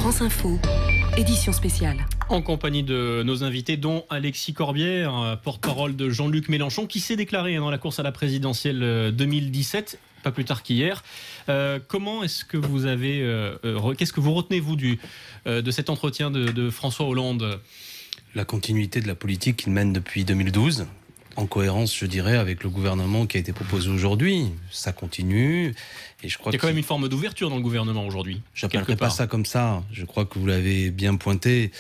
France Info, édition spéciale. En compagnie de nos invités, dont Alexis Corbière, porte-parole de Jean-Luc Mélenchon, qui s'est déclaré dans la course à la présidentielle 2017, pas plus tard qu'hier. Comment est-ce que vous avez... qu'est-ce que vous retenez, vous, de cet entretien de François Hollande ? La continuité de la politique qu'il mène depuis 2012, en cohérence, je dirais, avec le gouvernement qui a été proposé aujourd'hui. Ça continue. Et je crois Il y a quand même une forme d'ouverture dans le gouvernement aujourd'hui. Je n'appellerai pas ça comme ça. Je crois que vous l'avez bien pointé.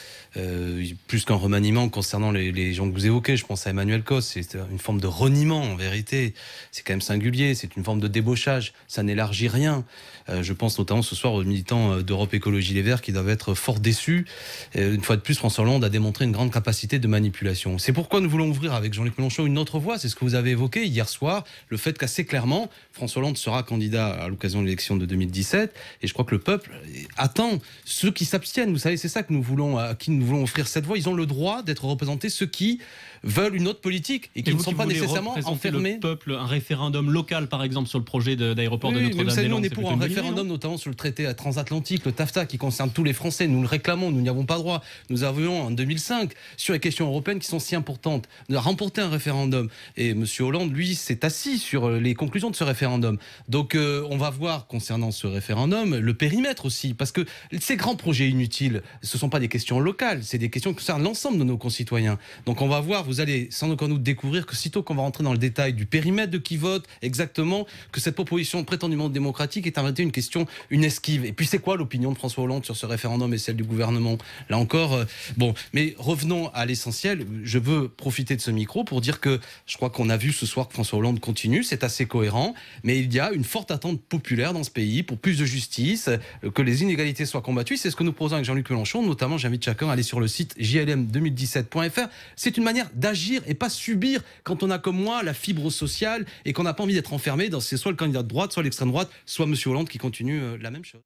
Plus qu'un remaniement concernant les gens que vous évoquez, je pense à Emmanuel Cos. C'est une forme de reniement, en vérité. C'est quand même singulier. C'est une forme de débauchage. Ça n'élargit rien. Je pense notamment ce soir aux militants d'Europe Écologie Les Verts qui doivent être fort déçus. Une fois de plus, François Hollande a démontré une grande capacité de manipulation. C'est pourquoi nous voulons ouvrir avec Jean-Luc Mélenchon une autre voie. C'est ce que vous avez évoqué hier soir. Le fait qu'assez clairement, François Hollande sera candidat à l'occasion de l'élection de 2017. Et je crois que le peuple attend ceux qui s'abstiennent. Vous savez, c'est ça que nous voulons, à qui nous voulons offrir cette voie. Ils ont le droit d'être représentés, ceux qui veulent une autre politique et qui ne sont pas nécessairement enfermés. Le peuple, un référendum local, par exemple, sur le projet d'aéroport de Notre-Dame-des-Landes. Vous savez, nous, on est pour un référendum, notamment sur le traité transatlantique, le TAFTA, qui concerne tous les Français. Nous le réclamons, nous n'y avons pas droit. Nous avions en 2005, sur les questions européennes qui sont si importantes, de remporter un référendum. Et M. Hollande, lui, s'est assis sur les conclusions de ce référendum. Donc, on va voir, concernant ce référendum, le périmètre aussi. Parce que ces grands projets inutiles, ce ne sont pas des questions locales, c'est des questions qui concernent l'ensemble de nos concitoyens. Donc, on va voir, vous allez sans aucun doute découvrir que sitôt qu'on va rentrer dans le détail du périmètre de qui vote exactement, que cette proposition prétendument démocratique est en réalité une question, une esquive. Et puis c'est quoi l'opinion de François Hollande sur ce référendum et celle du gouvernement ? Là encore, bon, mais revenons à l'essentiel. Je veux profiter de ce micro pour dire que je crois qu'on a vu ce soir que François Hollande continue, c'est assez cohérent, mais il y a une forte attente populaire dans ce pays pour plus de justice, que les inégalités soient combattues. C'est ce que nous proposons avec Jean-Luc Mélenchon. Notamment, j'invite chacun à aller sur le site jlm2017.fr. C'est une manière d'agir et pas subir quand on a comme moi la fibre sociale et qu'on n'a pas envie d'être enfermé dans c'est soit le candidat de droite, soit l'extrême droite, soit M. Hollande qui continue la même chose.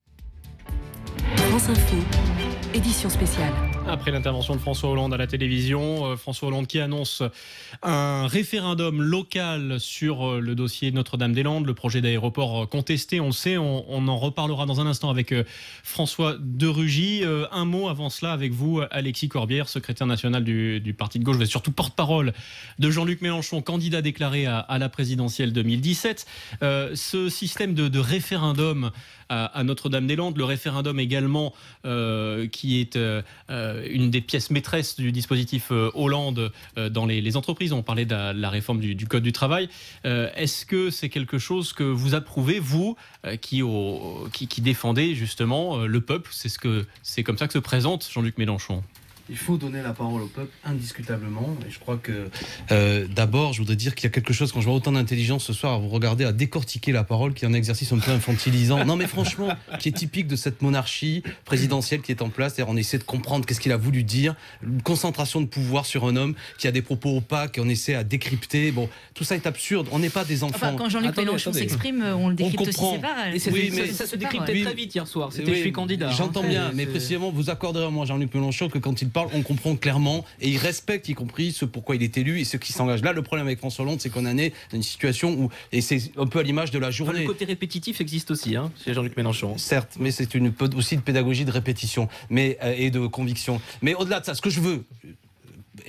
France Info, édition spéciale. Après l'intervention de François Hollande à la télévision, François Hollande qui annonce un référendum local sur le dossier Notre-Dame-des-Landes, le projet d'aéroport contesté, on le sait, on en reparlera dans un instant avec François de Rugy. Un mot avant cela avec vous, Alexis Corbière, secrétaire national du parti de gauche, mais surtout porte-parole de Jean-Luc Mélenchon, candidat déclaré à la présidentielle 2017. Ce système de référendum à Notre-Dame-des-Landes, le référendum également qui est une des pièces maîtresses du dispositif Hollande dans les entreprises. On parlait de la réforme du Code du travail. Est-ce que c'est quelque chose que vous approuvez, vous, qui défendez justement le peuple ? C'est comme ça que se présente Jean-Luc Mélenchon. Il faut donner la parole au peuple, indiscutablement. Et je crois que, d'abord, je voudrais dire qu'il y a quelque chose, quand je vois autant d'intelligence ce soir, à vous regarder, à décortiquer la parole, qui est un exercice un peu infantilisant. Non, mais franchement, qui est typique de cette monarchie présidentielle qui est en place. C'est-à-dire, on essaie de comprendre qu'est-ce qu'il a voulu dire. Une concentration de pouvoir sur un homme qui a des propos opaques et on essaie à décrypter. Bon, tout ça est absurde. On n'est pas des enfants. Enfin, quand Jean-Luc Mélenchon s'exprime, on le décrypte aussi, c'est pareil. Oui, mais ça se décryptait très vite hier soir. C'était je suis candidat. J'entends bien, mais précisément, vous accorderez à moi, Jean-Luc Mélenchon, que quand il parle, on comprend clairement et il respecte y compris ce pourquoi il est élu et ceux qui s'engagent. Là, le problème avec François Hollande, c'est qu'on en est dans une situation où, et c'est un peu à l'image de la journée. Enfin, le côté répétitif existe aussi, chez Jean-Luc Mélenchon. Certes, mais c'est aussi de pédagogie de répétition et de conviction. Mais au-delà de ça, ce que je veux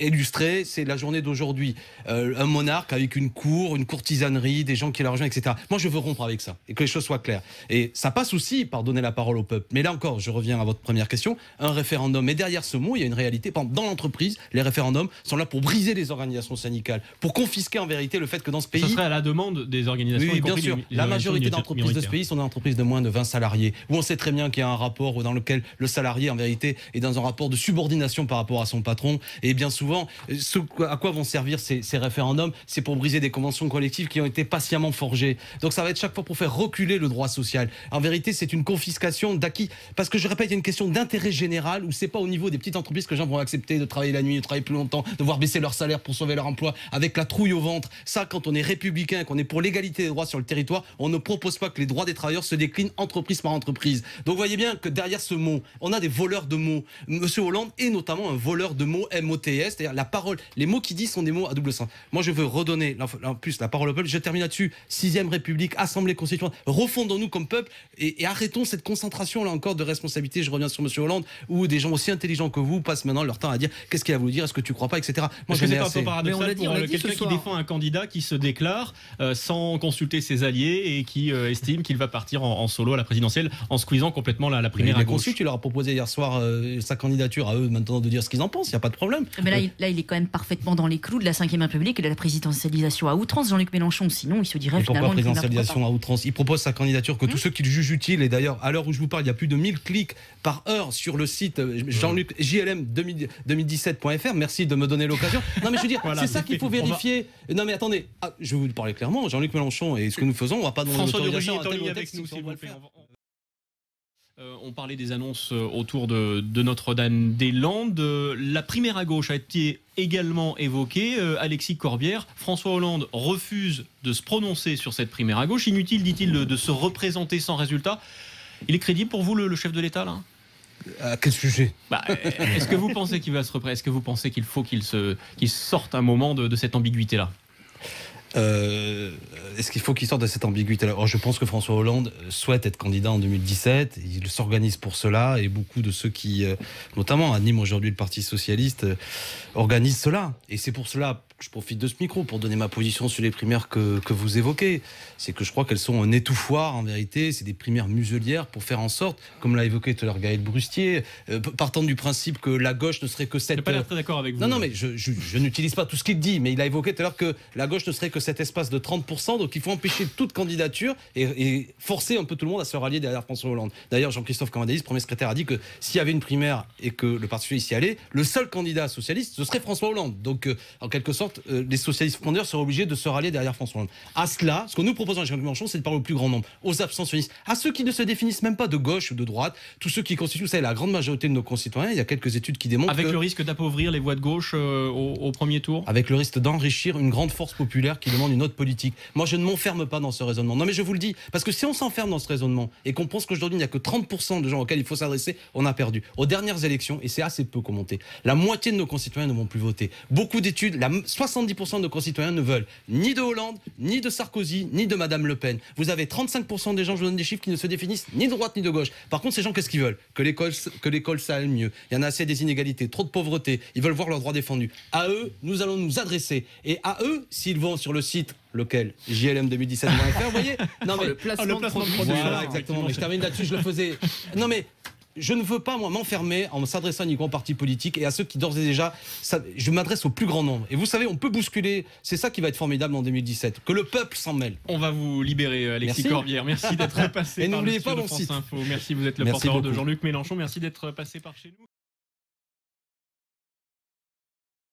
illustrer, c'est la journée d'aujourd'hui. Un monarque avec une cour, une courtisanerie, des gens qui la rejoignent, etc. Moi, je veux rompre avec ça et que les choses soient claires. Et ça passe aussi par donner la parole au peuple. Mais là encore, je reviens à votre première question, un référendum. Et derrière ce mot, il y a une réalité. Dans l'entreprise, les référendums sont là pour briser les organisations syndicales, pour confisquer en vérité le fait que dans ce pays... Ça serait à la demande des organisations. Oui, bien sûr. La majorité d'entreprises de ce pays sont des entreprises de moins de 20 salariés, où on sait très bien qu'il y a un rapport dans lequel le salarié, en vérité, est dans un rapport de subordination par rapport à son patron. Et bien souvent, ce à quoi vont servir ces référendums, c'est pour briser des conventions collectives qui ont été patiemment forgées. Donc ça va être chaque fois pour faire reculer le droit social. En vérité, c'est une confiscation d'acquis. Parce que je répète, il y a une question d'intérêt général où c'est pas au niveau des petites entreprises que les gens vont accepter de travailler la nuit, de travailler plus longtemps, de voir baisser leur salaire pour sauver leur emploi, avec la trouille au ventre. Ça, quand on est républicain, qu'on est pour l'égalité des droits sur le territoire, on ne propose pas que les droits des travailleurs se déclinent entreprise par entreprise. Donc vous voyez bien que derrière ce mot, on a des voleurs de mots. Monsieur Hollande est notamment un voleur de mots MOTR. PS, c'est-à-dire la parole, les mots qu'il dit sont des mots à double sens. Moi, je veux redonner en plus la parole au peuple. Je termine là-dessus. 6e République, Assemblée constituante. Refondons-nous comme peuple et arrêtons cette concentration là encore de responsabilité. Je reviens sur M. Hollande, où des gens aussi intelligents que vous passent maintenant leur temps à dire qu'est-ce qu'il a voulu dire, est-ce que tu crois pas, etc. Moi, c'est un peu paradoxal pour quelqu'un qui défend un candidat qui se déclare sans consulter ses alliés et qui estime qu'il va partir en solo à la présidentielle en squeezant complètement la primaire à gauche. Tu leur as proposé hier soir sa candidature, à eux maintenant de dire ce qu'ils en pensent, il n'y a pas de problème. Mais là, il est quand même parfaitement dans les clous de la 5e République et de la présidentialisation à outrance, Jean-Luc Mélenchon. Sinon, il se dirait et finalement... Pourquoi présidentialisation à outrance? Il propose sa candidature que tous ceux qui le jugent utile, et d'ailleurs, à l'heure où je vous parle, il y a plus de 1000 clics par heure sur le site Jean-Luc JLM 2017.fr. Merci de me donner l'occasion. Non mais je veux dire, voilà, c'est ça qu'il faut vérifier. Non mais attendez, je vais vous parler clairement. Jean-Luc Mélenchon et ce que nous faisons, on va pas demander l'autorisation à tel ou tel texte nous, s'il vous plaît. On parlait des annonces autour de Notre-Dame-des-Landes. La primaire à gauche a été également évoquée. Alexis Corbière, François Hollande refuse de se prononcer sur cette primaire à gauche. Inutile, dit-il, de se représenter sans résultat. Il est crédible pour vous, le chef de l'État, là ? À quel sujet ? Est-ce que vous pensez qu'il va se représenter ? Est-ce que vous pensez qu'il faut qu'il sorte un moment de cette ambiguïté-là ? Est-ce qu'il faut qu'il sorte de cette ambiguïté? Alors, je pense que François Hollande souhaite être candidat en 2017. Il s'organise pour cela et beaucoup de ceux qui, notamment animent aujourd'hui le Parti Socialiste, organisent cela. Et c'est pour cela que je profite de ce micro pour donner ma position sur les primaires que vous évoquez. C'est que je crois qu'elles sont un étouffoir en vérité. C'est des primaires muselières pour faire en sorte, comme l'a évoqué tout à l'heure Gaël Brustier, partant du principe que la gauche ne serait que cette... Je n'ai pas l'air très d'accord avec vous. Non, mais je n'utilise pas tout ce qu'il dit, mais il a évoqué tout à l'heure que la gauche ne serait que cet espace de 30%, donc il faut empêcher toute candidature et forcer un peu tout le monde à se rallier derrière François Hollande. D'ailleurs, Jean-Christophe Cambadélis, premier secrétaire, a dit que s'il y avait une primaire et que le Parti socialiste y allait, le seul candidat socialiste, ce serait François Hollande. Donc, en quelque sorte, les socialistes fondeurs seraient obligés de se rallier derrière François Hollande. À cela, ce que nous proposons à Jean-Luc Mélenchon, c'est de parler au plus grand nombre, aux abstentionnistes, à ceux qui ne se définissent même pas de gauche ou de droite, tous ceux qui constituent, vous savez, la grande majorité de nos concitoyens. Il y a quelques études qui démontrent avec le risque d'appauvrir les voix de gauche au premier tour. Avec le risque d'enrichir une grande force populaire qui demande une autre politique. Moi, je ne m'enferme pas dans ce raisonnement. Non, mais je vous le dis, parce que si on s'enferme dans ce raisonnement et qu'on pense qu'aujourd'hui, il n'y a que 30% de gens auxquels il faut s'adresser, on a perdu. Aux dernières élections, et c'est assez peu commenté, la moitié de nos concitoyens ne vont plus voter. Beaucoup d'études, 70% de nos concitoyens ne veulent ni de Hollande, ni de Sarkozy, ni de Madame Le Pen. Vous avez 35% des gens, je vous donne des chiffres, qui ne se définissent ni de droite ni de gauche. Par contre, ces gens, qu'est-ce qu'ils veulent? Que l'école ça aille mieux. Il y en a assez des inégalités, trop de pauvreté. Ils veulent voir leurs droits défendus. À eux, nous allons nous adresser. Et à eux, s'ils vont sur le site lequel JLM2017.fr, vous voyez? Non mais le placement de produit. Voilà, exactement. Mais je termine là-dessus, je le faisais. Non mais je ne veux pas, moi, m'enfermer en s'adressant uniquement aux partis politiques et à ceux qui, d'ores et déjà, je m'adresse au plus grand nombre. Et vous savez, on peut bousculer. C'est ça qui va être formidable en 2017. Que le peuple s'en mêle. On va vous libérer, Alexis Corbière. Merci d'être passé par le studio de France Info. Merci, vous êtes le porte-parole de Jean-Luc Mélenchon. Merci d'être passé par chez nous.